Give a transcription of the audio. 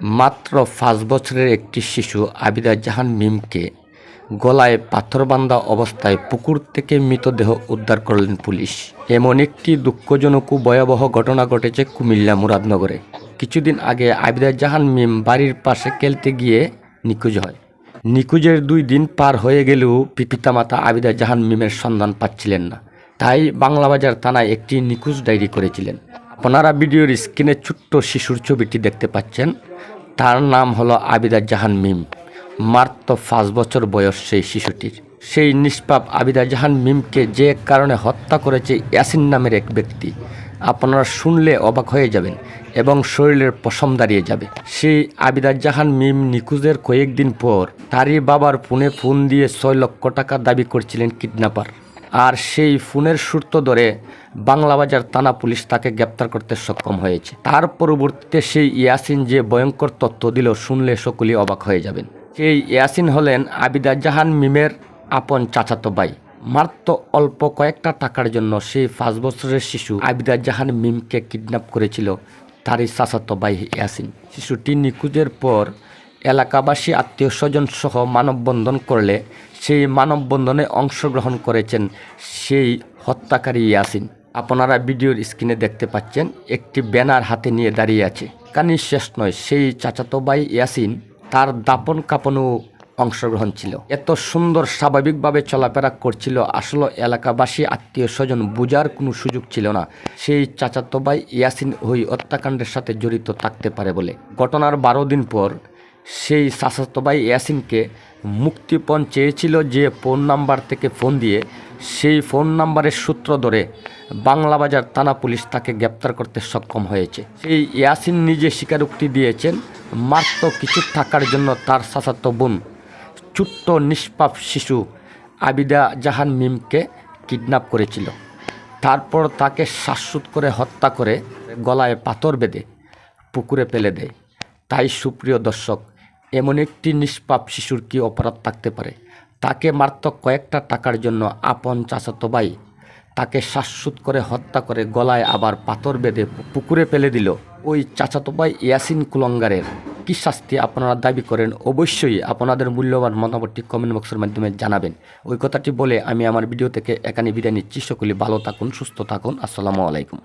মাত্র ৫ বছরের একটি শিশু আবিদা জাহান মিমকে গলায় পাথর বাঁধা অবস্থায় পুকুর থেকে মৃতদেহ উদ্ধার করলেন পুলিশ। এমন একটি দুঃখজনক ও ভয়াবহ ঘটনা ঘটেছে কুমিল্লা মুরাদনগরে। কিছুদিন আগে আবিদা জাহান মিম বাড়ির পাশে খেলতে গিয়ে নিখোঁজ হয়। নিখোঁজের ২ দিন পার হয়ে গেলেও পিতামাতা আবিদা জাহান মিমের সন্ধান পাচ্ছিলেন না। তাই বাংলাবাজার থানায় একটি নিখোঁজ ডায়েরি করেছিলেন। আপনারা ভিডিওর স্ক্রিনে ছোট্ট শিশুর ছবিটি দেখতে পাচ্ছেন। তার নাম হলো আবিদা জাহান মিম। মাত্র ৫ বছর বয়স সেই শিশুটির। সেই নিষ্পাপ আবিদা জাহান মিমকে যে কারণে হত্যা করেছে ইয়াসিন নামের এক ব্যক্তি, আপনারা শুনলে অবাক হয়ে যাবেন এবং শরীরের পশম দাঁড়িয়ে যাবে। সেই আবিদা জাহান মিম নিখোঁজের কয়েকদিন পর তারই বাবার ফোনে ফোন দিয়ে ৬ লক্ষ টাকা দাবি করছিলেন কিডন্যাপার। আর সেই ফোনের সূত্র ধরে বাংলাবাজার থানা পুলিশ তাকে গ্রেপ্তার করতে সক্ষম হয়েছে। তার পরবর্তীতে সেই ইয়াসিন যে ভয়ঙ্কর তথ্য দিল, শুনলে সকলেই অবাক হয়ে যাবেন। সেই ইয়াসিন হলেন আবিদা জাহান মিমের আপন চাচাতো ভাই। মাত্র অল্প কয়েকটা টাকার জন্য সেই ৫ বছরের শিশু আবিদা জাহান মিমকে কিডন্যাপ করেছিল তারই চাচাতো ভাই ইয়াসিন। শিশুটি নিখোঁজের পর এলাকাবাসী, আত্মীয় স্বজন সহ মানববন্ধন করলে সেই মানববন্ধনে অংশগ্রহণ করেছেন সেই হত্যাকারী ইয়াসিন। আপনারা ভিডিওর স্ক্রিনে দেখতে পাচ্ছেন, একটি ব্যানার হাতে নিয়ে দাঁড়িয়ে আছে। কানি শেষ নয়, সেই চাচাতো ভাই ইয়াসিন তার দাপন কাপনেও অংশগ্রহণ ছিল। এত সুন্দর স্বাভাবিকভাবে চলাফেরা করছিল, আসলে এলাকাবাসী, আত্মীয় স্বজন বোঝার কোনো সুযোগ ছিল না সেই চাচাতো ভাই ইয়াসিন ওই হত্যাকাণ্ডের সাথে জড়িত থাকতে পারে বলে। ঘটনার ১২ দিন পর সেই চাচাতো ভাই ইয়াসিনকে মুক্তিপণ চেয়েছিল যে ফোন নাম্বার থেকে ফোন দিয়ে, সেই ফোন নাম্বারের সূত্র ধরে বাংলাবাজার থানা পুলিশ তাকে গ্রেপ্তার করতে সক্ষম হয়েছে। সেই ইয়াসিন নিজে স্বীকারোক্তি দিয়েছেন মাত্র কিছু টাকার জন্য তার চাচাতো বোন, ছোট্ট নিষ্পাপ শিশু আবিদা জাহান মিমকে কিডন্যাপ করেছিল। তারপর তাকে শ্বাসরোধ করে হত্যা করে গলায় পাথর বেঁধে পুকুরে ফেলে দেয়। তাই সুপ্রিয় দর্শক, এমন একটি নিষ্পাপ শিশুর কি অপরাধ থাকতে পারে? তাকে মাত্র কয়েকটা টাকার জন্য আপন চাচাতো ভাই তাকে শ্বাসরোধ করে হত্যা করে গলায় আবার পাথর বেঁধে পুকুরে ফেলে দিল। ওই চাচাতো ভাই ইয়াসিন কুলঙ্গারের কি শাস্তি আপনারা দাবি করেন? অবশ্যই আপনাদের মূল্যবান মতামতটি কমেন্ট বক্সের মাধ্যমে জানাবেন। ওই কথাটি বলে আমি আমার ভিডিও থেকে এখানে বিদায় নিচ্ছি। সকলে ভালো থাকুন, সুস্থ থাকুন। আসসালামু আলাইকুম।